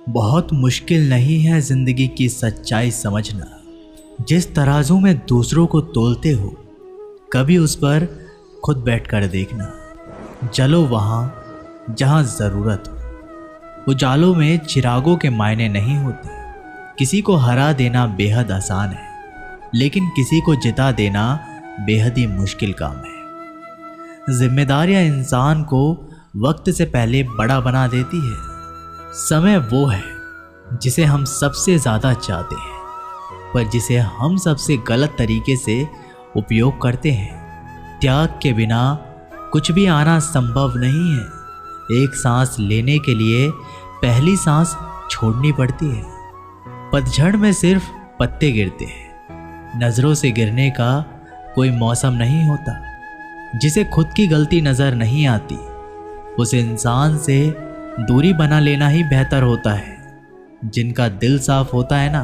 बहुत मुश्किल नहीं है जिंदगी की सच्चाई समझना। जिस तराजू में दूसरों को तोलते हो, कभी उस पर खुद बैठकर देखना। जलो वहाँ जहाँ ज़रूरत हो। उजालों में चिरागों के मायने नहीं होते। किसी को हरा देना बेहद आसान है, लेकिन किसी को जिता देना बेहद ही मुश्किल काम है। जिम्मेदारियां इंसान को वक्त से पहले बड़ा बना देती है। समय वो है जिसे हम सबसे ज़्यादा चाहते हैं, पर जिसे हम सबसे गलत तरीके से उपयोग करते हैं। त्याग के बिना कुछ भी आना संभव नहीं है। एक सांस लेने के लिए पहली सांस छोड़नी पड़ती है। पतझड़ में सिर्फ पत्ते गिरते हैं। नज़रों से गिरने का कोई मौसम नहीं होता। जिसे खुद की गलती नज़र नहीं आती, उस इंसान से दूरी बना लेना ही बेहतर होता है। जिनका दिल साफ होता है ना,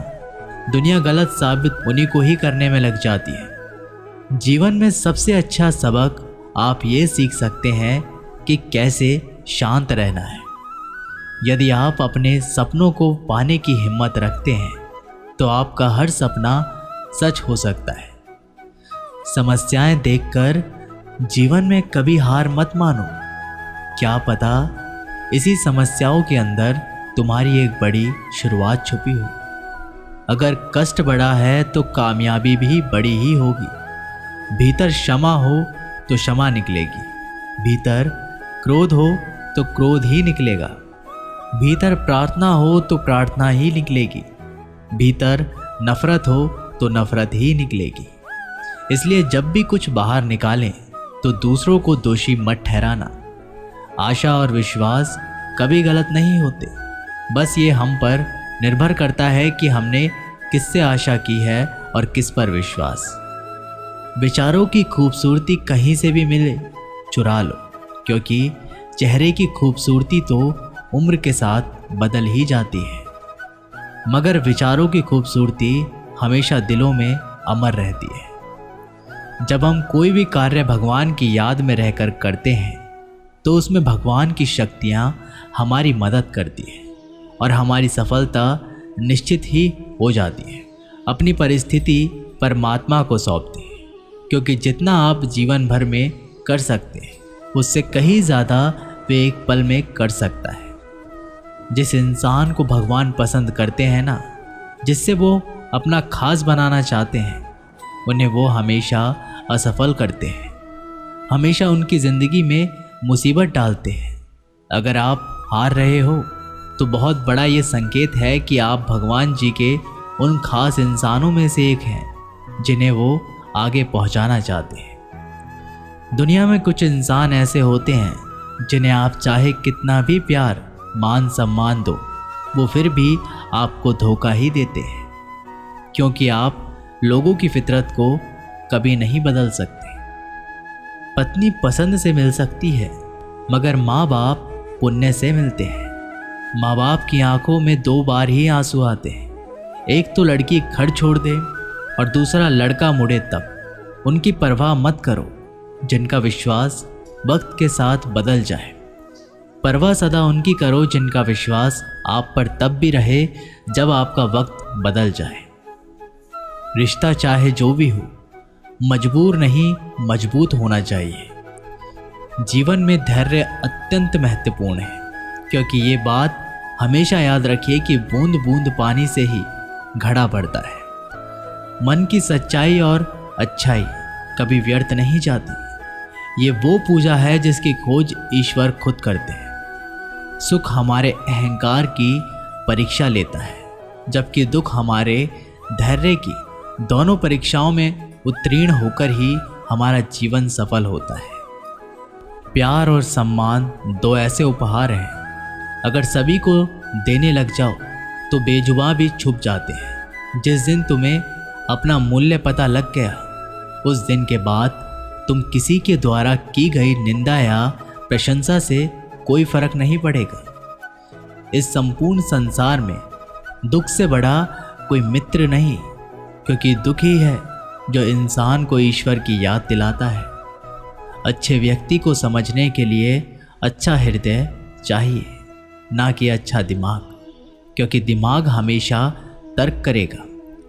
दुनिया गलत साबित उन्हीं को ही करने में लग जाती है। जीवन में सबसे अच्छा सबक आप ये सीख सकते हैं कि कैसे शांत रहना है। यदि आप अपने सपनों को पाने की हिम्मत रखते हैं, तो आपका हर सपना सच हो सकता है। समस्याएं देखकर जीवन में कभी हार मत मानो। क्या पता इसी समस्याओं के अंदर तुम्हारी एक बड़ी शुरुआत छुपी हो। अगर कष्ट बड़ा है तो कामयाबी भी बड़ी ही होगी। भीतर क्षमा हो तो क्षमा निकलेगी। भीतर क्रोध हो तो क्रोध ही निकलेगा। भीतर प्रार्थना हो तो प्रार्थना ही निकलेगी। भीतर नफरत हो तो नफरत ही निकलेगी। इसलिए जब भी कुछ बाहर निकालें तो दूसरों को दोषी मत ठहराना। आशा और विश्वास कभी गलत नहीं होते। बस ये हम पर निर्भर करता है कि हमने किससे आशा की है और किस पर विश्वास। विचारों की खूबसूरती कहीं से भी मिले, चुरा लो, क्योंकि चेहरे की खूबसूरती तो उम्र के साथ बदल ही जाती है, मगर विचारों की खूबसूरती हमेशा दिलों में अमर रहती है। जब हम कोई भी कार्य भगवान की याद में रहकर करते हैं, तो उसमें भगवान की शक्तियाँ हमारी मदद करती हैं और हमारी सफलता निश्चित ही हो जाती है। अपनी परिस्थिति परमात्मा को सौंपती है, क्योंकि जितना आप जीवन भर में कर सकते हैं, उससे कहीं ज़्यादा वे एक पल में कर सकता है। जिस इंसान को भगवान पसंद करते हैं ना, जिससे वो अपना खास बनाना चाहते हैं, उन्हें वो हमेशा असफल करते हैं, हमेशा उनकी ज़िंदगी में मुसीबत डालते हैं। अगर आप हार रहे हो तो बहुत बड़ा ये संकेत है कि आप भगवान जी के उन खास इंसानों में से एक हैं जिन्हें वो आगे पहुंचाना चाहते हैं। दुनिया में कुछ इंसान ऐसे होते हैं जिन्हें आप चाहे कितना भी प्यार मान सम्मान दो, वो फिर भी आपको धोखा ही देते हैं, क्योंकि आप लोगों की फितरत को कभी नहीं बदल सकते। पत्नी पसंद से मिल सकती है, मगर माँ बाप पुण्य से मिलते हैं। माँ बाप की आंखों में 2 बार ही आंसू आते हैं। एक तो लड़की घर छोड़ दे और दूसरा लड़का मुड़े तब। उनकी परवाह मत करो जिनका विश्वास वक्त के साथ बदल जाए। परवाह सदा उनकी करो जिनका विश्वास आप पर तब भी रहे जब आपका वक्त बदल जाए। रिश्ता चाहे जो भी हो, मजबूर नहीं मजबूत होना चाहिए। जीवन में धैर्य अत्यंत महत्वपूर्ण है, क्योंकि ये बात हमेशा याद रखिए कि बूंद बूंद पानी से ही घड़ा भरता है। मन की सच्चाई और अच्छाई कभी व्यर्थ नहीं जाती। ये वो पूजा है जिसकी खोज ईश्वर खुद करते हैं। सुख हमारे अहंकार की परीक्षा लेता है, जबकि दुख हमारे धैर्य की। दोनों परीक्षाओं में उत्तीर्ण होकर ही हमारा जीवन सफल होता है। प्यार और सम्मान 2 ऐसे उपहार हैं, अगर सभी को देने लग जाओ तो बेजुबां भी छुप जाते हैं। जिस दिन तुम्हें अपना मूल्य पता लग गया, उस दिन के बाद तुम किसी के द्वारा की गई निंदा या प्रशंसा से कोई फर्क नहीं पड़ेगा। इस संपूर्ण संसार में दुख से बड़ा कोई मित्र नहीं, क्योंकि दुख ही है जो इंसान को ईश्वर की याद दिलाता है। अच्छे व्यक्ति को समझने के लिए अच्छा हृदय चाहिए, ना कि अच्छा दिमाग। क्योंकि दिमाग हमेशा तर्क करेगा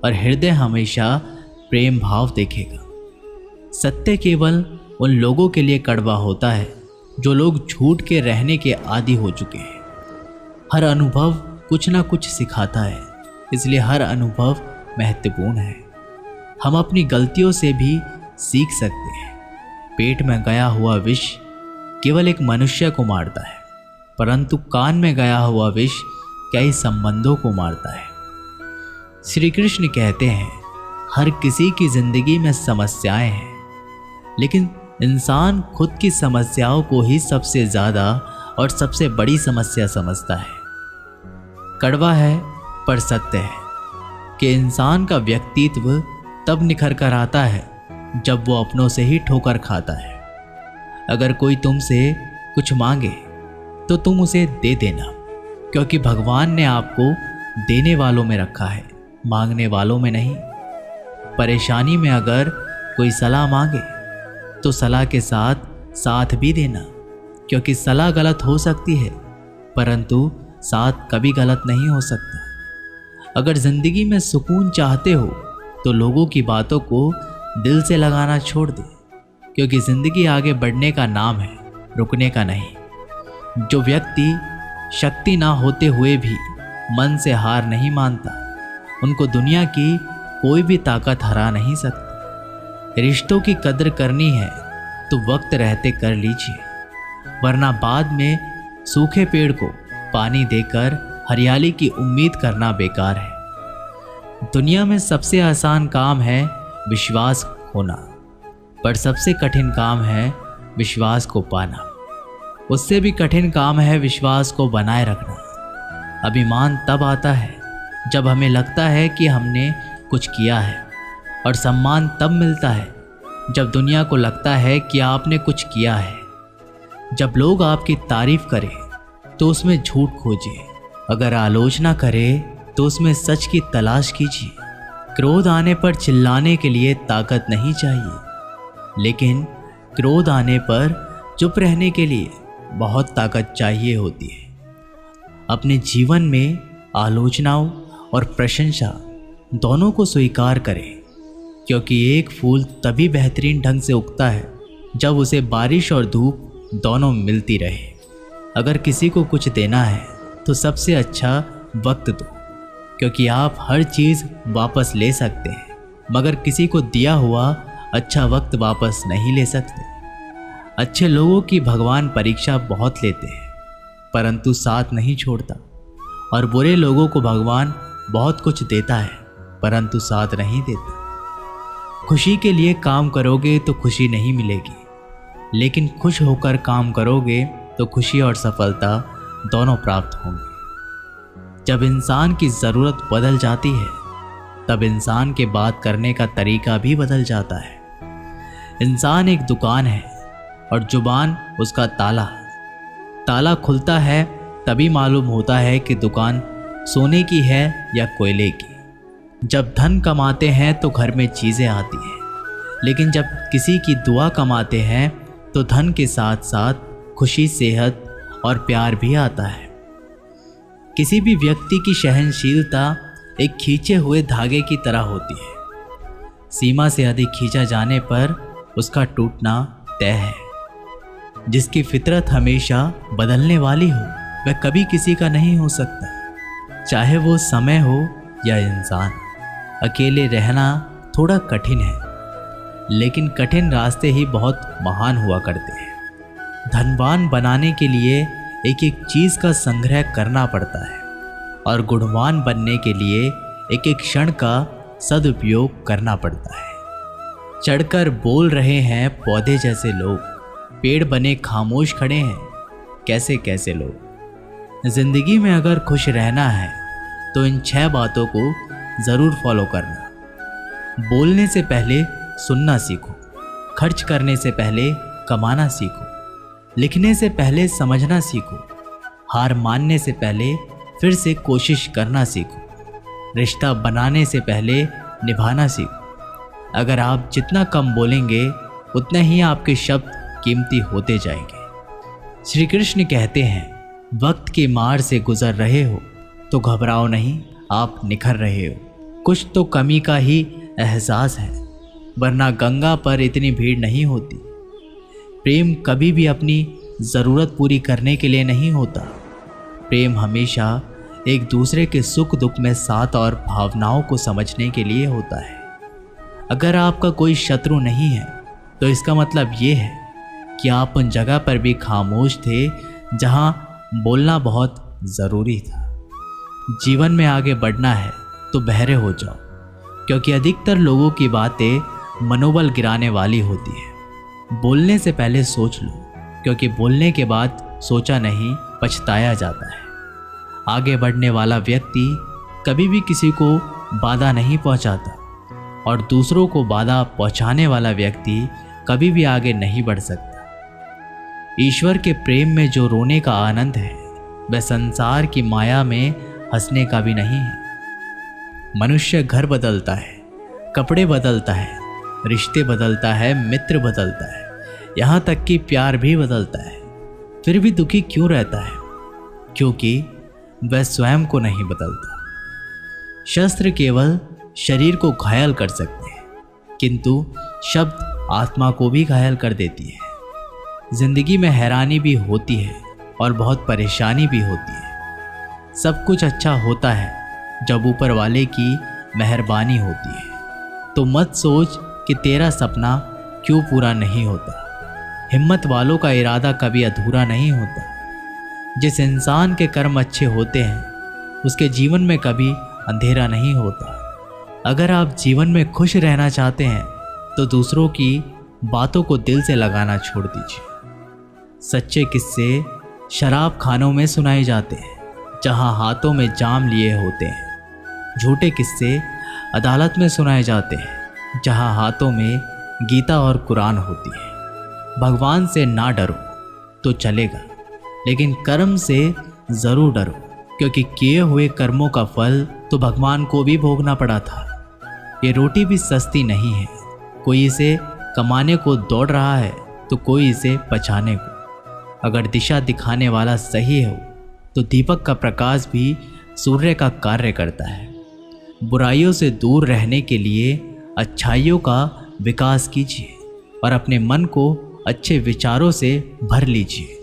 और हृदय हमेशा प्रेम भाव देखेगा। सत्य केवल उन लोगों के लिए कड़वा होता है जो लोग झूठ के रहने के आदी हो चुके हैं। हर अनुभव कुछ ना कुछ सिखाता है, इसलिए हर अनुभव महत्वपूर्ण है। हम अपनी गलतियों से भी सीख सकते हैं। पेट में गया हुआ विष केवल एक मनुष्य को मारता है, परंतु कान में गया हुआ विष कई संबंधों को मारता है। श्री कृष्ण कहते हैं, हर किसी की जिंदगी में समस्याएं हैं, लेकिन इंसान खुद की समस्याओं को ही सबसे ज़्यादा और सबसे बड़ी समस्या समझता है। कड़वा है पर सत्य है कि इंसान का व्यक्तित्व तब निखर कर आता है जब वो अपनों से ही ठोकर खाता है। अगर कोई तुमसे कुछ मांगे तो तुम उसे दे देना, क्योंकि भगवान ने आपको देने वालों में रखा है, मांगने वालों में नहीं। परेशानी में अगर कोई सलाह मांगे तो सलाह के साथ साथ भी देना, क्योंकि सलाह गलत हो सकती है परंतु साथ कभी गलत नहीं हो सकता। अगर जिंदगी में सुकून चाहते हो तो लोगों की बातों को दिल से लगाना छोड़ दे, क्योंकि जिंदगी आगे बढ़ने का नाम है, रुकने का नहीं। जो व्यक्ति शक्ति ना होते हुए भी मन से हार नहीं मानता, उनको दुनिया की कोई भी ताकत हरा नहीं सकती। रिश्तों की कदर करनी है तो वक्त रहते कर लीजिए, वरना बाद में सूखे पेड़ को पानी देकर हरियाली की उम्मीद करना बेकार है। दुनिया में सबसे आसान काम है विश्वास खोना, पर सबसे कठिन काम है विश्वास को पाना। उससे भी कठिन काम है विश्वास को बनाए रखना। अभिमान तब आता है जब हमें लगता है कि हमने कुछ किया है, और सम्मान तब मिलता है जब दुनिया को लगता है कि आपने कुछ किया है। जब लोग आपकी तारीफ करें तो उसमें झूठ खोजिए, अगर आलोचना करें तो उसमें सच की तलाश कीजिए। क्रोध आने पर चिल्लाने के लिए ताकत नहीं चाहिए, लेकिन क्रोध आने पर चुप रहने के लिए बहुत ताकत चाहिए होती है। अपने जीवन में आलोचनाओं और प्रशंसा दोनों को स्वीकार करें, क्योंकि एक फूल तभी बेहतरीन ढंग से उगता है जब उसे बारिश और धूप दोनों मिलती रहे। अगर किसी को कुछ देना है तो सबसे अच्छा वक्त दो, क्योंकि आप हर चीज़ वापस ले सकते हैं, मगर किसी को दिया हुआ अच्छा वक्त वापस नहीं ले सकते। अच्छे लोगों की भगवान परीक्षा बहुत लेते हैं परंतु साथ नहीं छोड़ता, और बुरे लोगों को भगवान बहुत कुछ देता है परंतु साथ नहीं देता। खुशी के लिए काम करोगे तो खुशी नहीं मिलेगी, लेकिन खुश होकर काम करोगे तो खुशी और सफलता दोनों प्राप्त होंगे। जब इंसान की ज़रूरत बदल जाती है तब इंसान के बात करने का तरीका भी बदल जाता है। इंसान एक दुकान है और जुबान उसका ताला। ताला खुलता है तभी मालूम होता है कि दुकान सोने की है या कोयले की। जब धन कमाते हैं तो घर में चीज़ें आती हैं, लेकिन जब किसी की दुआ कमाते हैं तो धन के साथ साथ खुशी, सेहत और प्यार भी आता है। किसी भी व्यक्ति की सहनशीलता एक खींचे हुए धागे की तरह होती है। सीमा से अधिक खींचा जाने पर उसका टूटना तय है। जिसकी फितरत हमेशा बदलने वाली हो वह कभी किसी का नहीं हो सकता, चाहे वो समय हो या इंसान। अकेले रहना थोड़ा कठिन है, लेकिन कठिन रास्ते ही बहुत महान हुआ करते हैं। धनवान बनाने के लिए एक एक चीज़ का संग्रह करना पड़ता है, और गुणवान बनने के लिए एक एक क्षण का सदुपयोग करना पड़ता है। चढ़कर बोल रहे हैं पौधे जैसे लोग, पेड़ बने खामोश खड़े हैं कैसे कैसे लोग। जिंदगी में अगर खुश रहना है तो इन 6 बातों को ज़रूर फॉलो करना। बोलने से पहले सुनना सीखो, खर्च करने से पहले कमाना सीखो, लिखने से पहले समझना सीखो, हार मानने से पहले फिर से कोशिश करना सीखो, रिश्ता बनाने से पहले निभाना सीखो। अगर आप जितना कम बोलेंगे उतना ही आपके शब्द कीमती होते जाएंगे। श्री कृष्ण कहते हैं, वक्त की मार से गुजर रहे हो तो घबराओ नहीं, आप निखर रहे हो। कुछ तो कमी का ही एहसास है, वरना गंगा पर इतनी भीड़ नहीं होती। प्रेम कभी भी अपनी ज़रूरत पूरी करने के लिए नहीं होता। प्रेम हमेशा एक दूसरे के सुख दुख में साथ और भावनाओं को समझने के लिए होता है। अगर आपका कोई शत्रु नहीं है तो इसका मतलब ये है कि आप उन जगह पर भी खामोश थे जहां बोलना बहुत ज़रूरी था। जीवन में आगे बढ़ना है तो बहरे हो जाओ, क्योंकि अधिकतर लोगों की बातें मनोबल गिराने वाली होती है। बोलने से पहले सोच लो, क्योंकि बोलने के बाद सोचा नहीं पछताया जाता है। आगे बढ़ने वाला व्यक्ति कभी भी किसी को बाधा नहीं पहुंचाता, और दूसरों को बाधा पहुंचाने वाला व्यक्ति कभी भी आगे नहीं बढ़ सकता। ईश्वर के प्रेम में जो रोने का आनंद है वह संसार की माया में हंसने का भी नहीं है। मनुष्य घर बदलता है, कपड़े बदलता है, रिश्ते बदलता है, मित्र बदलता है, यहाँ तक कि प्यार भी बदलता है, फिर भी दुखी क्यों रहता है? क्योंकि वह स्वयं को नहीं बदलता। शस्त्र केवल शरीर को घायल कर सकते हैं, किंतु शब्द आत्मा को भी घायल कर देती है। जिंदगी में हैरानी भी होती है और बहुत परेशानी भी होती है। सब कुछ अच्छा होता है जब ऊपर वाले की मेहरबानी होती है। तो मत सोच कि तेरा सपना क्यों पूरा नहीं होता। हिम्मत वालों का इरादा कभी अधूरा नहीं होता। जिस इंसान के कर्म अच्छे होते हैं उसके जीवन में कभी अंधेरा नहीं होता। अगर आप जीवन में खुश रहना चाहते हैं तो दूसरों की बातों को दिल से लगाना छोड़ दीजिए। सच्चे किस्से शराब खानों में सुनाए जाते हैं जहां हाथों में जाम लिए होते हैं। झूठे किस्से अदालत में सुनाए जाते हैं जहां हाथों में गीता और कुरान होती है। भगवान से ना डरो तो चलेगा, लेकिन कर्म से ज़रूर डरो, क्योंकि किए हुए कर्मों का फल तो भगवान को भी भोगना पड़ा था। ये रोटी भी सस्ती नहीं है। कोई इसे कमाने को दौड़ रहा है तो कोई इसे पचाने को। अगर दिशा दिखाने वाला सही हो तो दीपक का प्रकाश भी सूर्य का कार्य करता है। बुराइयों से दूर रहने के लिए अच्छाइयों का विकास कीजिए और अपने मन को अच्छे विचारों से भर लीजिए।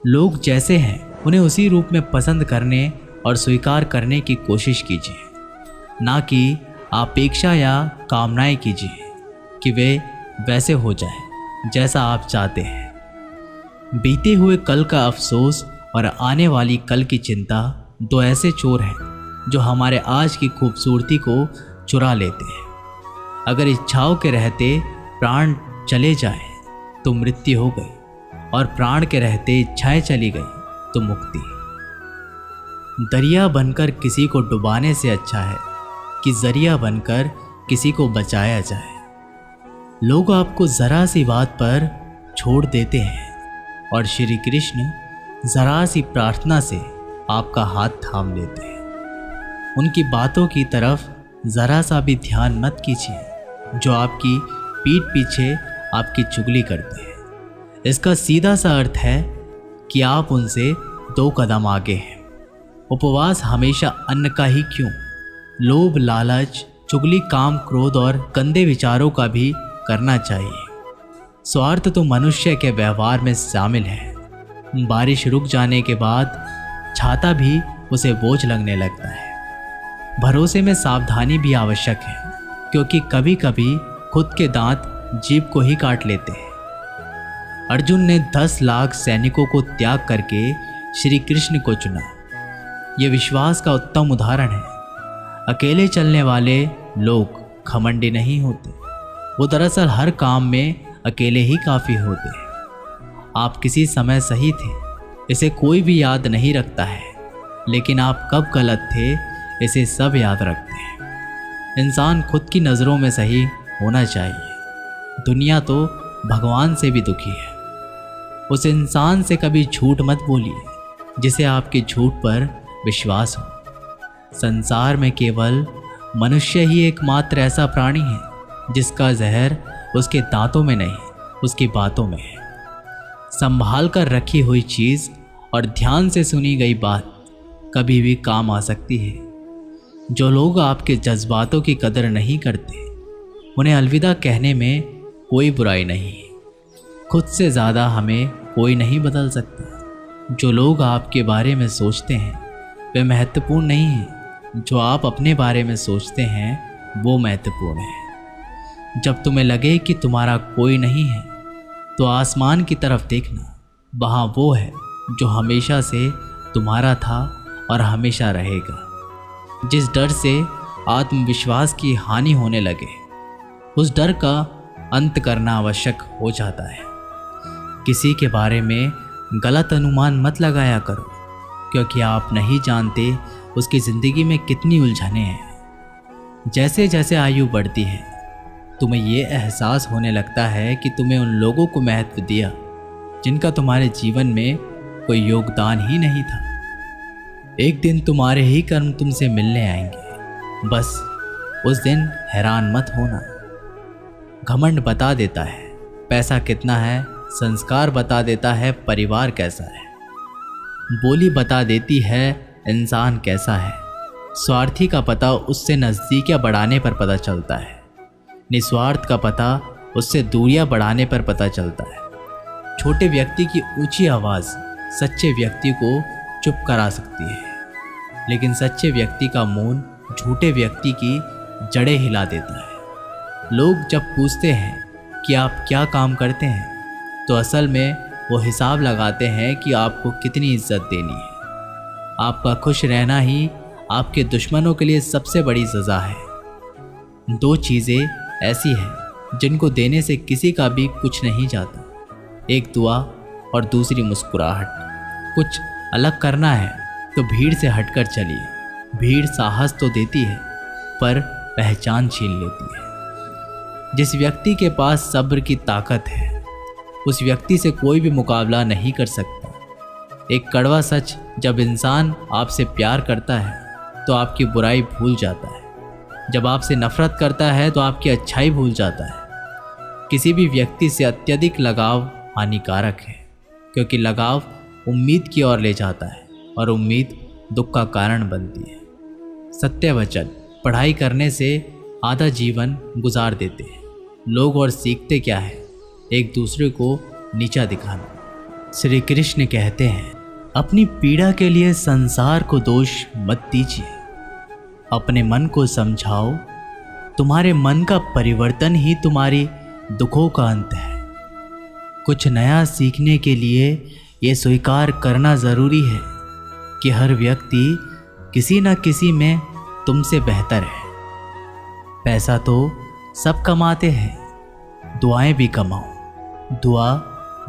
लोग जैसे हैं उन्हें उसी रूप में पसंद करने और स्वीकार करने की कोशिश कीजिए, ना कि अपेक्षा या कामनाएं कीजिए कि वे वैसे हो जाएं जैसा आप चाहते हैं। बीते हुए कल का अफसोस और आने वाली कल की चिंता दो ऐसे चोर हैं जो हमारे आज की खूबसूरती को चुरा लेते हैं। अगर इच्छाओं के रहते प्राण चले जाएं तो मृत्यु हो गई, और प्राण के रहते इच्छाएं चली गई तो मुक्ति। दरिया बनकर किसी को डुबाने से अच्छा है कि जरिया बनकर किसी को बचाया जाए। लोग आपको जरा सी बात पर छोड़ देते हैं और श्री कृष्ण जरा सी प्रार्थना से आपका हाथ थाम लेते हैं। उनकी बातों की तरफ जरा सा भी ध्यान मत कीजिए जो आपकी पीठ पीछे आपकी चुगली करते हैं। इसका सीधा सा अर्थ है कि आप उनसे 2 कदम आगे हैं। उपवास हमेशा अन्न का ही क्यों, लोभ, लालच, चुगली, काम, क्रोध और गंदे विचारों का भी करना चाहिए। स्वार्थ तो मनुष्य के व्यवहार में शामिल है। बारिश रुक जाने के बाद छाता भी उसे बोझ लगने लगता है। भरोसे में सावधानी भी आवश्यक है, क्योंकि कभी कभी खुद के दांत जीभ को ही काट लेते हैं। अर्जुन ने 10 लाख सैनिकों को त्याग करके श्री कृष्ण को चुना। यह विश्वास का उत्तम उदाहरण है। अकेले चलने वाले लोग घमंडी नहीं होते, वो दरअसल हर काम में अकेले ही काफ़ी होते हैं। आप किसी समय सही थे, इसे कोई भी याद नहीं रखता है, लेकिन आप कब गलत थे इसे सब याद रखते हैं। इंसान खुद की नज़रों में सही होना चाहिए। दुनिया तो भगवान से भी दुखी है। उस इंसान से कभी झूठ मत बोलिए जिसे आपके झूठ पर विश्वास हो। संसार में केवल मनुष्य ही एकमात्र ऐसा प्राणी है जिसका जहर उसके दांतों में नहीं, उसकी बातों में है। संभाल कर रखी हुई चीज़ और ध्यान से सुनी गई बात कभी भी काम आ सकती है। जो लोग आपके जज्बातों की कदर नहीं करते, उन्हें अलविदा कहने में कोई बुराई नहीं है। खुद से ज़्यादा हमें कोई नहीं बदल सकता। जो लोग आपके बारे में सोचते हैं वे महत्वपूर्ण नहीं हैं, जो आप अपने बारे में सोचते हैं वो महत्वपूर्ण है। जब तुम्हें लगे कि तुम्हारा कोई नहीं है तो आसमान की तरफ देखना, वहाँ वो है जो हमेशा से तुम्हारा था और हमेशा रहेगा। जिस डर से आत्मविश्वास की हानि होने लगे, उस डर का अंत करना आवश्यक हो जाता है। किसी के बारे में गलत अनुमान मत लगाया करो, क्योंकि आप नहीं जानते उसकी ज़िंदगी में कितनी उलझनें हैं। जैसे जैसे आयु बढ़ती है, तुम्हें ये एहसास होने लगता है कि तुम्हें उन लोगों को महत्व दिया जिनका तुम्हारे जीवन में कोई योगदान ही नहीं था। एक दिन तुम्हारे ही कर्म तुमसे मिलने आएंगे, बस उस दिन हैरान मत होना। घमंड बता देता है पैसा कितना है, संस्कार बता देता है परिवार कैसा है, बोली बता देती है इंसान कैसा है। स्वार्थी का पता उससे नज़दीकियाँ बढ़ाने पर पता चलता है, निस्वार्थ का पता उससे दूरियाँ बढ़ाने पर पता चलता है। छोटे व्यक्ति की ऊंची आवाज़ सच्चे व्यक्ति को चुप करा सकती है, लेकिन सच्चे व्यक्ति का मौन झूठे व्यक्ति की जड़ें हिला देता है। लोग जब पूछते हैं कि आप क्या काम करते हैं, तो असल में वो हिसाब लगाते हैं कि आपको कितनी इज्जत देनी है। आपका खुश रहना ही आपके दुश्मनों के लिए सबसे बड़ी सज़ा है। दो चीज़ें ऐसी हैं जिनको देने से किसी का भी कुछ नहीं जाता, एक दुआ और दूसरी मुस्कुराहट। कुछ अलग करना है तो भीड़ से हटकर चलिए। भीड़ साहस तो देती है पर पहचान छीन लेती है। जिस व्यक्ति के पास सब्र की ताकत है, उस व्यक्ति से कोई भी मुकाबला नहीं कर सकता। एक कड़वा सच, जब इंसान आपसे प्यार करता है तो आपकी बुराई भूल जाता है। जब आपसे नफरत करता है तो आपकी अच्छाई भूल जाता है। किसी भी व्यक्ति से अत्यधिक लगाव हानिकारक है, क्योंकि लगाव उम्मीद की ओर ले जाता है और उम्मीद दुख का कारण बनती है। सत्य वचन, पढ़ाई करने से आधा जीवन गुजार देते हैं लोग और सीखते क्या है, एक दूसरे को नीचा दिखाना। श्री कृष्ण कहते हैं, अपनी पीड़ा के लिए संसार को दोष मत दीजिए, अपने मन को समझाओ। तुम्हारे मन का परिवर्तन ही तुम्हारी दुखों का अंत है। कुछ नया सीखने के लिए ये स्वीकार करना ज़रूरी है कि हर व्यक्ति किसी न किसी में तुमसे बेहतर है। पैसा तो सब कमाते हैं, दुआएं भी कमाओ। दुआ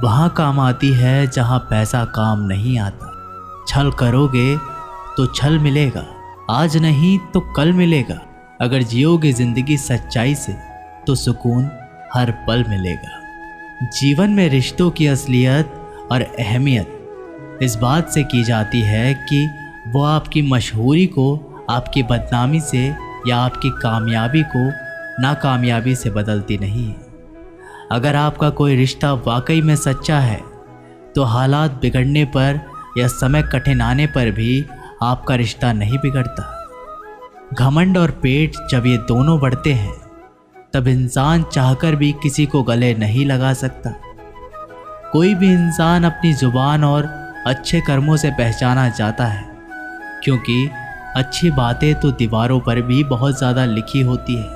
वहाँ काम आती है जहाँ पैसा काम नहीं आता। छल करोगे तो छल मिलेगा, आज नहीं तो कल मिलेगा। अगर जियोगे ज़िंदगी सच्चाई से तो सुकून हर पल मिलेगा। जीवन में रिश्तों की असलियत और अहमियत इस बात से की जाती है कि वो आपकी मशहूरी को आपकी बदनामी से या आपकी कामयाबी को नाकामयाबी से बदलती नहीं है। अगर आपका कोई रिश्ता वाकई में सच्चा है तो हालात बिगड़ने पर या समय कठिन आने पर भी आपका रिश्ता नहीं बिगड़ता। घमंड और पेट जब ये दोनों बढ़ते हैं तब इंसान चाहकर भी किसी को गले नहीं लगा सकता। कोई भी इंसान अपनी जुबान और अच्छे कर्मों से पहचाना जाता है, क्योंकि अच्छी बातें तो दीवारों पर भी बहुत ज़्यादा लिखी होती है।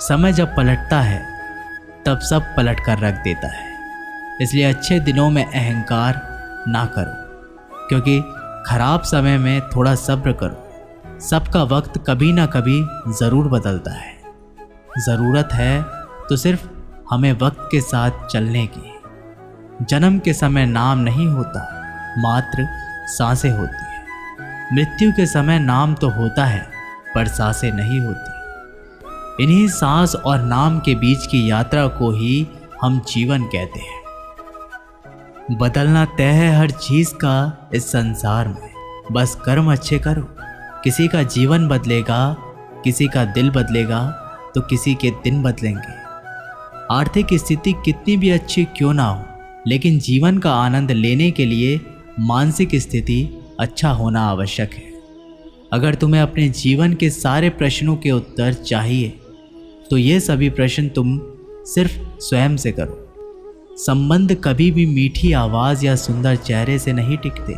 समय जब पलटता है तब सब पलट कर रख देता है। इसलिए अच्छे दिनों में अहंकार ना करो, क्योंकि खराब समय में थोड़ा सब्र करो। सबका वक्त कभी ना कभी ज़रूर बदलता है। ज़रूरत है तो सिर्फ हमें वक्त के साथ चलने की। जन्म के समय नाम नहीं होता, मात्र सांसें होती है। मृत्यु के समय नाम तो होता है पर सांसें नहीं होती। इन्हीं सांस और नाम के बीच की यात्रा को ही हम जीवन कहते हैं। बदलना तय है हर चीज़ का इस संसार में, बस कर्म अच्छे करो। किसी का जीवन बदलेगा, किसी का दिल बदलेगा तो किसी के दिन बदलेंगे। आर्थिक स्थिति कितनी भी अच्छी क्यों ना हो, लेकिन जीवन का आनंद लेने के लिए मानसिक स्थिति बहुत ज़रूरी है। अच्छा होना आवश्यक है। अगर तुम्हें अपने जीवन के सारे प्रश्नों के उत्तर चाहिए तो ये सभी प्रश्न तुम सिर्फ स्वयं से करो। संबंध कभी भी मीठी आवाज़ या सुंदर चेहरे से नहीं टिकते,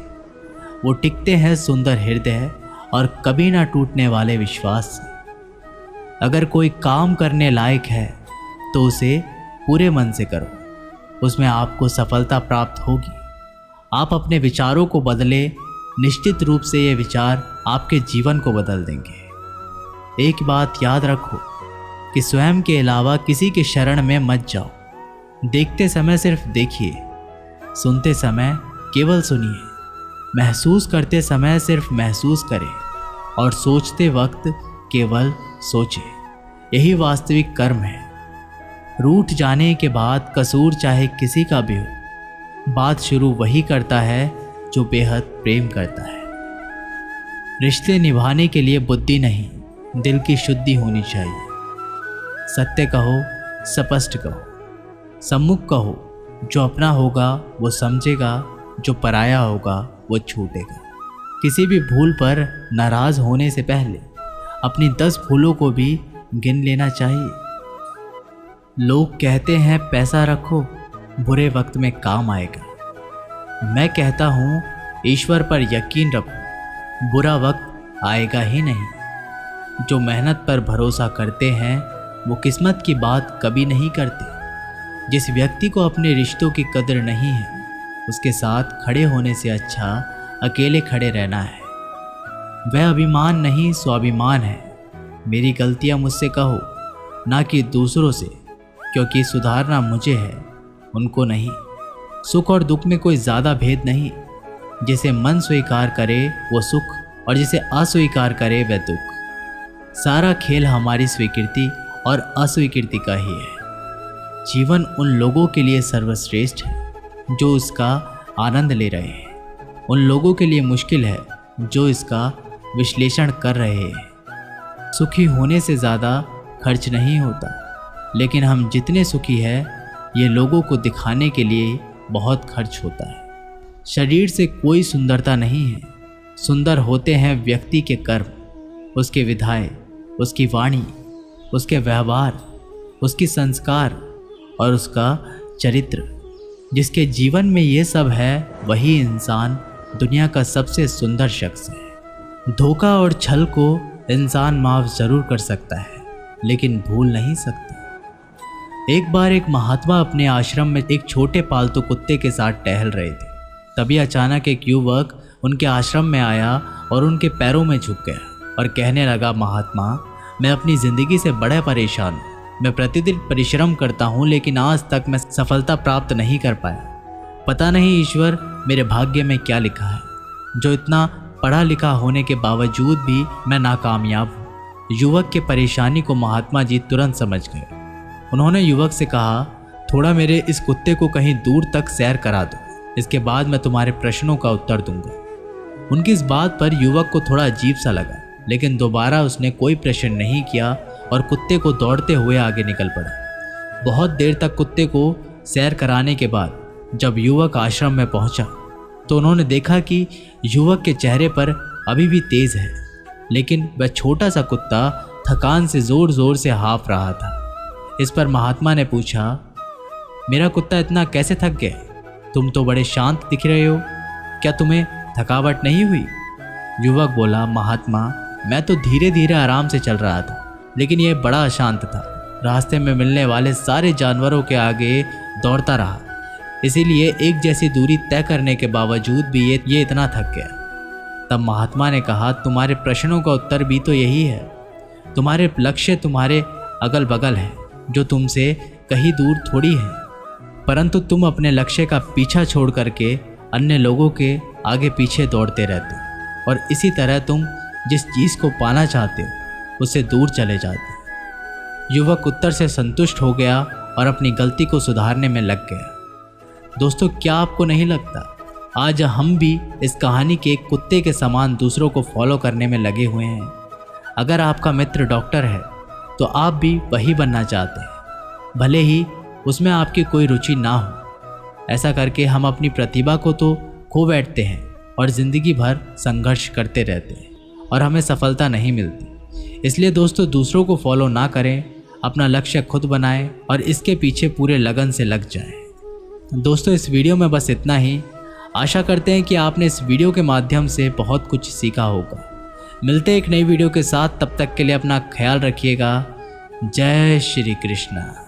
वो टिकते हैं सुंदर हृदय और कभी ना टूटने वाले विश्वास से। अगर कोई काम करने लायक है तो उसे पूरे मन से करो, उसमें आपको सफलता प्राप्त होगी। आप अपने विचारों को बदले, निश्चित रूप से ये विचार आपके जीवन को बदल देंगे। एक बात याद रखो कि स्वयं के अलावा किसी के शरण में मत जाओ। देखते समय सिर्फ देखिए, सुनते समय केवल सुनिए, महसूस करते समय सिर्फ महसूस करें और सोचते वक्त केवल सोचें। यही वास्तविक कर्म है। रूठ जाने के बाद कसूर चाहे किसी का भी हो, बात शुरू वही करता है जो बेहद प्रेम करता है। रिश्ते निभाने के लिए बुद्धि नहीं, दिल की शुद्धि होनी चाहिए। सत्य कहो, स्पष्ट कहो, सम्मुख कहो। जो अपना होगा वो समझेगा, जो पराया होगा वो छूटेगा। किसी भी भूल पर नाराज होने से पहले अपनी 10 भूलों को भी गिन लेना चाहिए। लोग कहते हैं पैसा रखो, बुरे वक्त में काम आएगा। मैं कहता हूँ ईश्वर पर यकीन रखो, बुरा वक्त आएगा ही नहीं। जो मेहनत पर भरोसा करते हैं वो किस्मत की बात कभी नहीं करते। जिस व्यक्ति को अपने रिश्तों की कदर नहीं है, उसके साथ खड़े होने से अच्छा अकेले खड़े रहना है। वह अभिमान नहीं, स्वाभिमान है। मेरी गलतियां मुझसे कहो, ना कि दूसरों से, क्योंकि सुधारना मुझे है, उनको नहीं। सुख और दुख में कोई ज़्यादा भेद नहीं। जिसे मन स्वीकार करे वो सुख और जिसे अस्वीकार करे वह दुख। सारा खेल हमारी स्वीकृति और अस्वीकृति का ही है। जीवन उन लोगों के लिए सर्वश्रेष्ठ है जो इसका आनंद ले रहे हैं। उन लोगों के लिए मुश्किल है जो इसका विश्लेषण कर रहे हैं। सुखी होने से ज़्यादा खर्च नहीं होता, लेकिन हम जितने सुखी हैं ये लोगों को दिखाने के लिए बहुत खर्च होता है। शरीर से कोई सुंदरता नहीं है, सुंदर होते हैं व्यक्ति के कर्म, उसके विधाय, उसकी वाणी, उसके व्यवहार, उसकी संस्कार और उसका चरित्र। जिसके जीवन में ये सब है वही इंसान दुनिया का सबसे सुंदर शख्स है। धोखा और छल को इंसान माफ जरूर कर सकता है, लेकिन भूल नहीं सकता। एक बार एक महात्मा अपने आश्रम में एक छोटे पालतू कुत्ते के साथ टहल रहे थे। तभी अचानक एक युवक उनके आश्रम में आया और उनके पैरों में झुक गया और कहने लगा, महात्मा, मैं अपनी ज़िंदगी से बड़ा परेशान हूँ। मैं प्रतिदिन परिश्रम करता हूँ, लेकिन आज तक मैं सफलता प्राप्त नहीं कर पाया। पता नहीं ईश्वर मेरे भाग्य में क्या लिखा है, जो इतना पढ़ा लिखा होने के बावजूद भी मैं नाकामयाब हूँ। युवक की परेशानी को महात्मा जी तुरंत समझ गए। उन्होंने युवक से कहा, थोड़ा मेरे इस कुत्ते को कहीं दूर तक सैर करा दो, इसके बाद मैं तुम्हारे प्रश्नों का उत्तर दूंगा। उनकी इस बात पर युवक को थोड़ा अजीब सा लगा, लेकिन दोबारा उसने कोई प्रश्न नहीं किया और कुत्ते को दौड़ते हुए आगे निकल पड़ा। बहुत देर तक कुत्ते को सैर कराने के बाद जब युवक आश्रम में पहुंचा तो उन्होंने देखा कि युवक के चेहरे पर अभी भी तेज है, लेकिन वह छोटा सा कुत्ता थकान से जोर जोर से हाँफ रहा था। इस पर महात्मा ने पूछा, मेरा कुत्ता इतना कैसे थक गया? तुम तो बड़े शांत दिख रहे हो, क्या तुम्हें थकावट नहीं हुई? युवक बोला, महात्मा, मैं तो धीरे धीरे आराम से चल रहा था, लेकिन यह बड़ा अशांत था। रास्ते में मिलने वाले सारे जानवरों के आगे दौड़ता रहा, इसीलिए एक जैसी दूरी तय करने के बावजूद भी ये इतना थक गया। तब महात्मा ने कहा, तुम्हारे प्रश्नों का उत्तर भी तो यही है। तुम्हारे लक्ष्य तुम्हारे अगल बगल है, जो तुमसे कहीं दूर थोड़ी है, परंतु तुम अपने लक्ष्य का पीछा छोड़ करके अन्य लोगों के आगे पीछे दौड़ते रहते हो, और इसी तरह तुम जिस चीज़ को पाना चाहते हो उससे दूर चले जाते हो। युवक उत्तर से संतुष्ट हो गया और अपनी गलती को सुधारने में लग गया। दोस्तों, क्या आपको नहीं लगता आज हम भी इस कहानी के एक कुत्ते के समान दूसरों को फॉलो करने में लगे हुए हैं? अगर आपका मित्र डॉक्टर है तो आप भी वही बनना चाहते हैं, भले ही उसमें आपकी कोई रुचि ना हो। ऐसा करके हम अपनी प्रतिभा को तो खो बैठते हैं, और ज़िंदगी भर संघर्ष करते रहते हैं और हमें सफलता नहीं मिलती। इसलिए दोस्तों, दूसरों को फॉलो ना करें, अपना लक्ष्य खुद बनाएं और इसके पीछे पूरे लगन से लग जाएं। दोस्तों, इस वीडियो में बस इतना ही। आशा करते हैं कि आपने इस वीडियो के माध्यम से बहुत कुछ सीखा होगा। मिलते हैं एक नई वीडियो के साथ, तब तक के लिए अपना ख्याल रखिएगा। जय श्री कृष्ण।